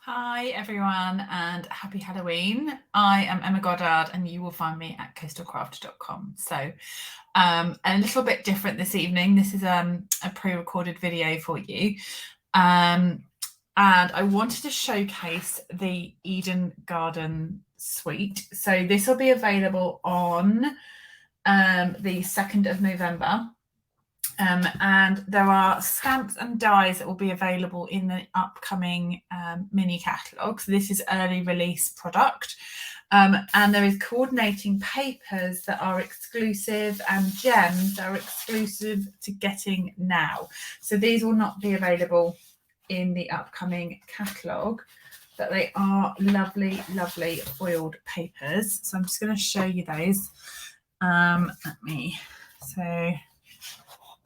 Hi everyone and happy Halloween. I am Emma Goddard and you will find me at coastalcraft.com. So a little bit different this evening. This is a pre-recorded video for you. And I wanted to showcase the Eden Garden Suite. So this will be available on the 2nd of November. And there are stamps and dies that will be available in the upcoming mini catalogue. So this is early release product. And there is coordinating papers that are exclusive and gems that are exclusive to getting now. So these will not be available in the upcoming catalogue, but they are lovely, lovely foiled papers. So I'm just going to show you those.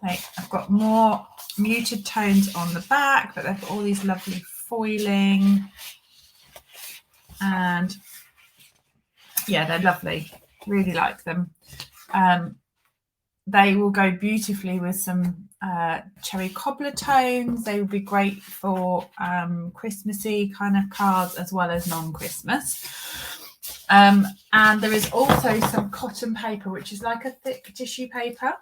I've got more muted tones on the back, but they've got all these lovely foiling. And yeah, they're lovely. Really like them. They will go beautifully with some cherry cobbler tones. They will be great for Christmassy kind of cards as well as non-Christmas. And there is also some cotton paper, which is like a thick tissue paper.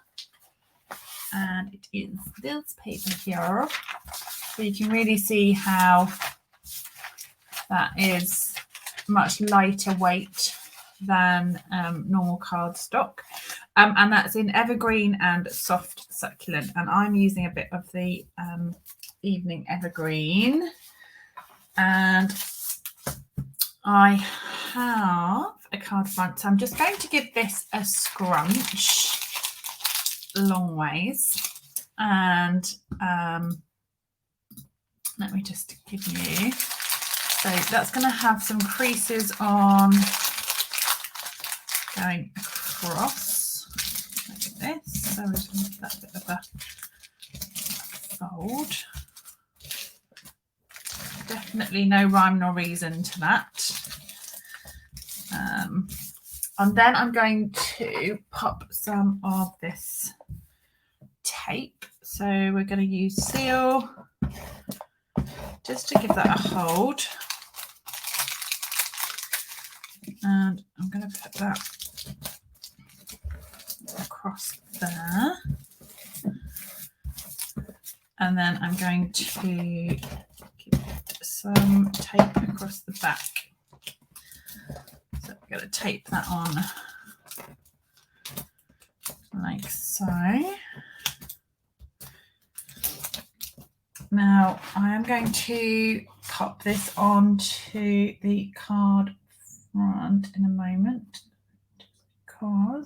And it is this paper here. So you can really see how that is much lighter weight than normal cardstock. And that's in evergreen and soft succulent. And I'm using a bit of the evening evergreen. And I have a card front. So I'm just going to give this a scrunch long ways, and let me just give you, so that's going to have some creases on going across like this. So we're just going to give that a bit of a fold. Definitely no rhyme nor reason to that. And then I'm going to pop some of this tape. So we're going to use seal just to give that a hold. And I'm going to put that across there. And then I'm going to give some tape across the back. So we're going to tape that on like so. Now I am going to pop this onto the card front in a moment, because,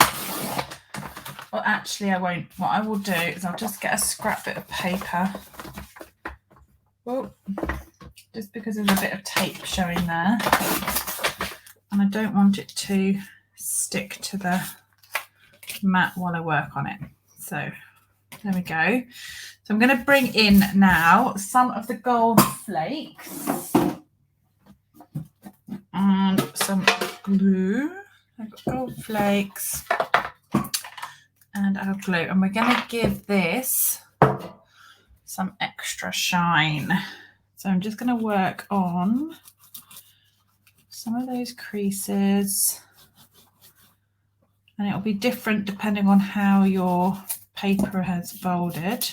well, actually I won't. What I will do is I'll just get a scrap bit of paper. Oh, just because there's a bit of tape showing there. And I don't want it to stick to the mat while I work on it. So there we go. So I'm going to bring in now some of the gold flakes and some glue. I've got gold flakes and our glue. And we're going to give this some extra shine. So I'm just going to work on some of those creases, and it'll be different depending on how your paper has folded.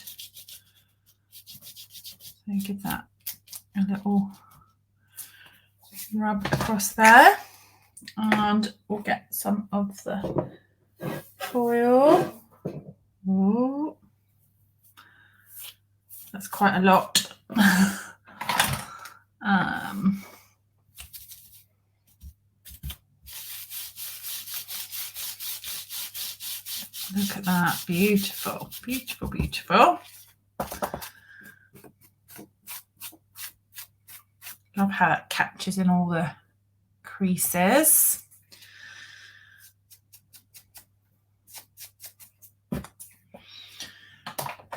So give that a little rub across there, and we'll get some of the foil. Ooh, that's quite a lot. Look at that, beautiful, beautiful, beautiful. Love how that catches in all the creases.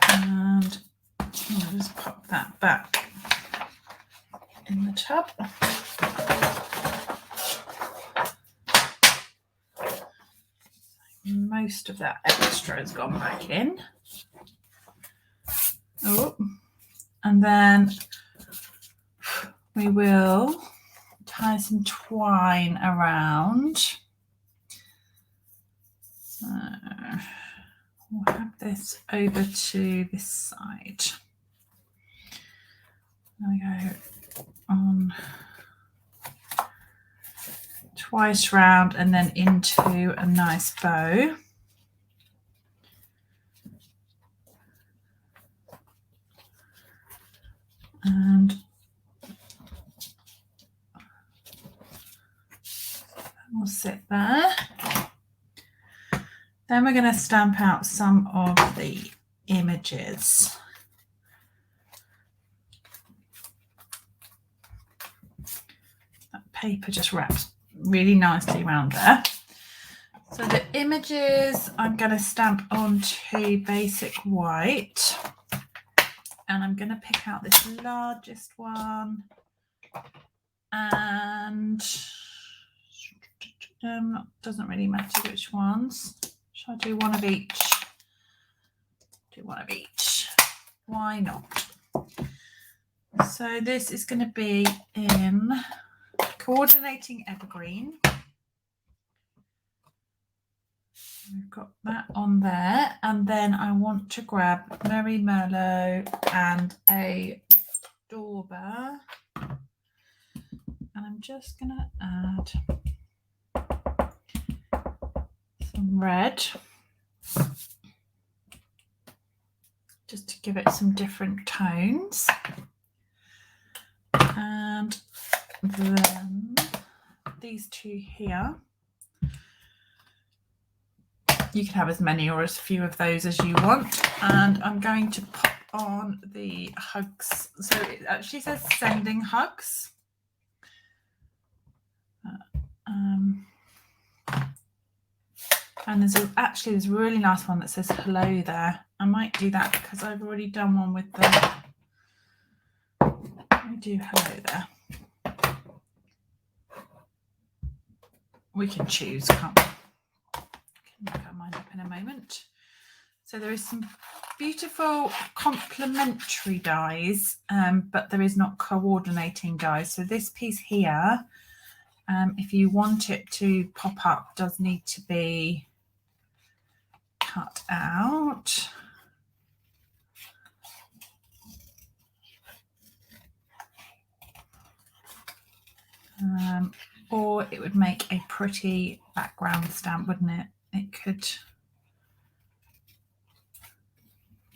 And I'll just pop that back in the tub. Most of that extra has gone back in. Oh, and then we will tie some twine around. So we'll have this over to this side. There we go, on twice round and then into a nice bow. And we'll sit there. Then we're going to stamp out some of the images. That paper just wraps really nicely around there. So the images I'm going to stamp onto basic white. And I'm going to pick out this largest one, and doesn't really matter which ones. Shall I do one of each? Do one of each. Why not? So this is going to be in Coordinating Evergreen. We've got that on there, and then I want to grab Merry Merlot and a Dauber, and I'm just going to add some red just to give it some different tones, and then these two here. You can have as many or as few of those as you want. And I'm going to pop on the hugs. So it actually says sending hugs. And there's there's a really nice one that says hello there. I might do that because I've already done one with the. Let me do hello there. We can choose, can't we? Make our mind up in a moment. So there is some beautiful complementary dies, but there is not coordinating dies. So this piece here, if you want it to pop up, does need to be cut out. Or it would make a pretty background stamp, wouldn't it? It could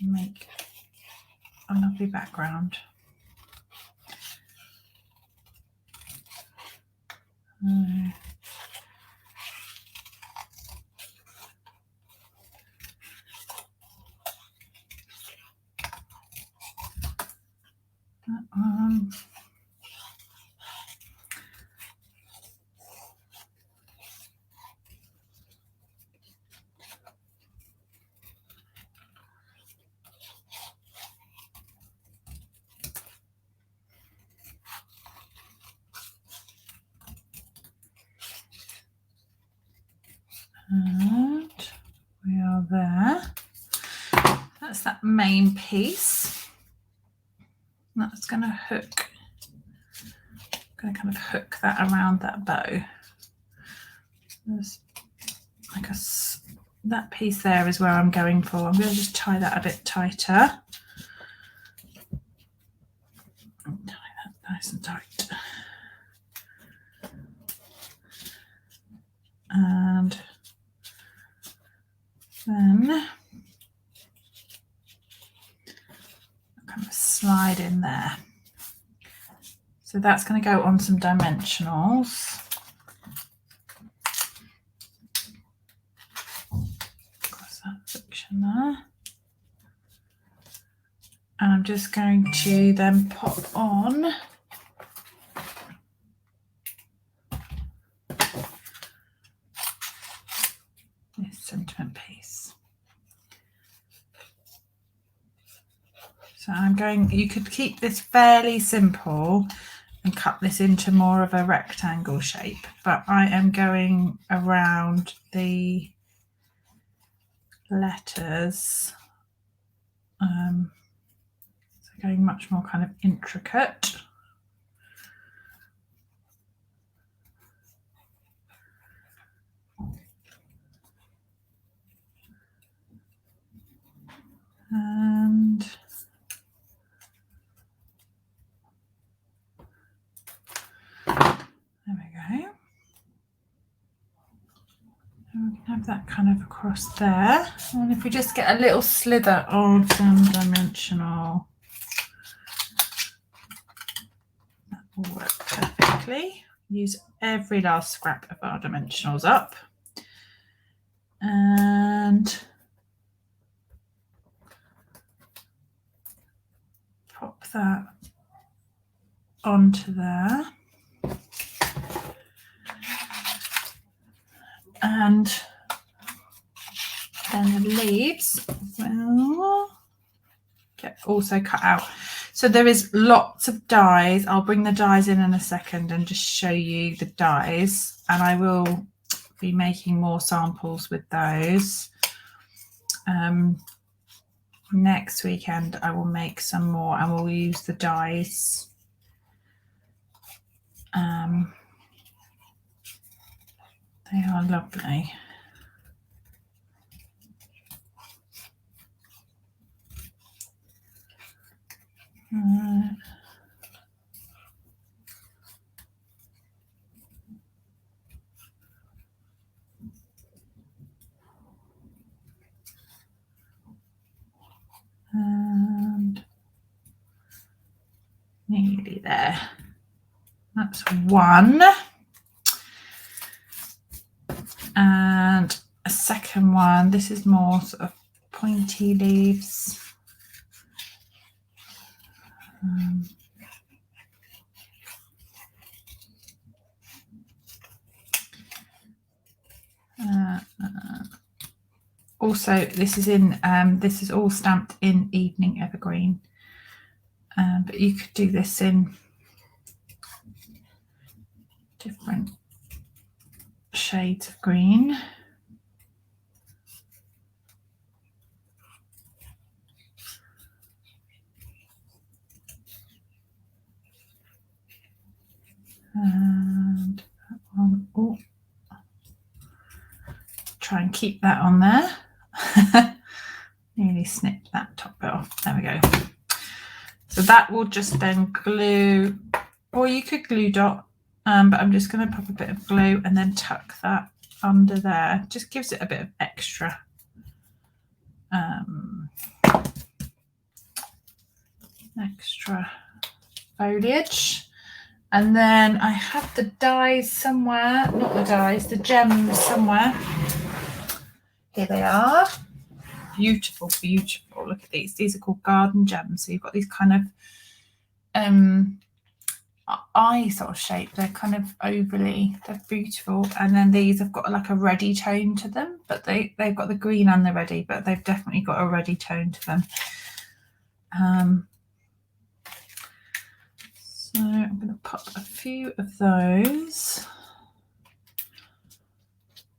make a lovely background. That one. And we are there. That's that main piece. That's going to hook. I'm going to kind of hook that around that bow. There's like that piece there is where I'm going for. I'm going to just tie that a bit tighter. Tie that nice and tight. And then kind of slide in there. So that's going to go on some dimensionals. Across that section there. And I'm just going to then pop on this sentiment piece. So you could keep this fairly simple and cut this into more of a rectangle shape, but I am going around the letters, so going much more kind of intricate. And there we go. And we can have that kind of across there. And if we just get a little slither of some dimensional, that will work perfectly. Use every last scrap of our dimensionals up. And pop that onto there. And then the leaves will get also cut out. So there is lots of dies. I'll bring the dies in a second and just show you the dies, and I will be making more samples with those. Next weekend I will make some more and we'll use the dies. They are lovely. And nearly there. That's one. And a second one. This is more sort of pointy leaves. Also, this is in this is all stamped in Evening Evergreen, but you could do this in different shades of green. And that one, oh, try and keep that on there. Nearly snipped that top bit off. There we go. So that will just then glue, or you could glue dot, but I'm just going to pop a bit of glue and then tuck that under there. Just gives it a bit of extra extra foliage. And then I have the dies somewhere, not the dies, the gems somewhere. Here they are. Beautiful, beautiful. Look at these. These are called garden gems. So you've got these kind of eye sort of shape. They're kind of ovally, they're beautiful. And then these have got like a reddy tone to them, but they've got the green and the reddy, but they've definitely got a reddy tone to them. So I'm going to pop a few of those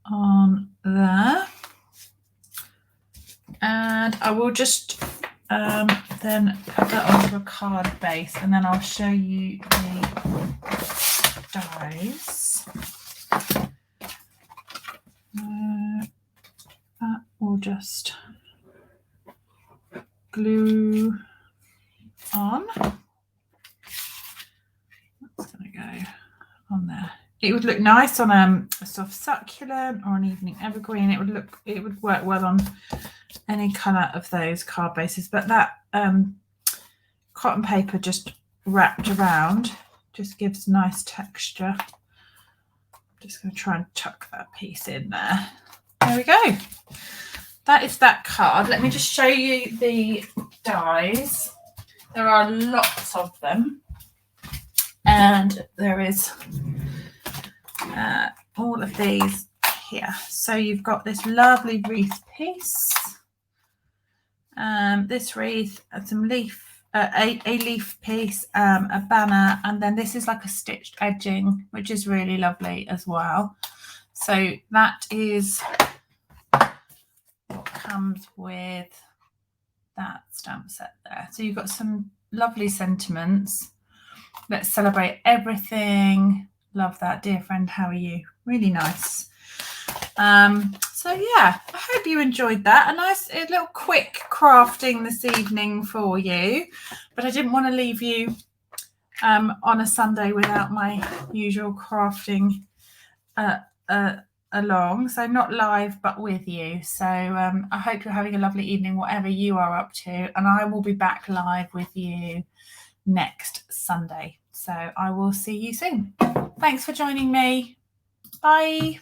on there. And I will just then put that onto a card base, and then I'll show you the dies. That will just glue on. That's going to go on there. It would look nice on a sort of succulent or an Evening Evergreen. It would work well on any colour of those card bases, but that cotton paper just wrapped around just gives nice texture. I'm just going to try and tuck that piece in there. There we go. That is that card. Let me just show you the dies. There are lots of them, and there is all of these here. So you've got this lovely wreath piece. This wreath, some leaf, a leaf piece, a banner, and then this is like a stitched edging, which is really lovely as well. So that is what comes with that stamp set there. So you've got some lovely sentiments. Let's celebrate everything. Love that. Dear friend, how are you? Really nice. So yeah, I hope you enjoyed that. A nice little quick crafting this evening for you, but I didn't want to leave you on a Sunday without my usual crafting along, so not live but with you. So I hope you're having a lovely evening whatever you are up to, and I will be back live with you next Sunday. So I will see you soon. Thanks for joining me. Bye.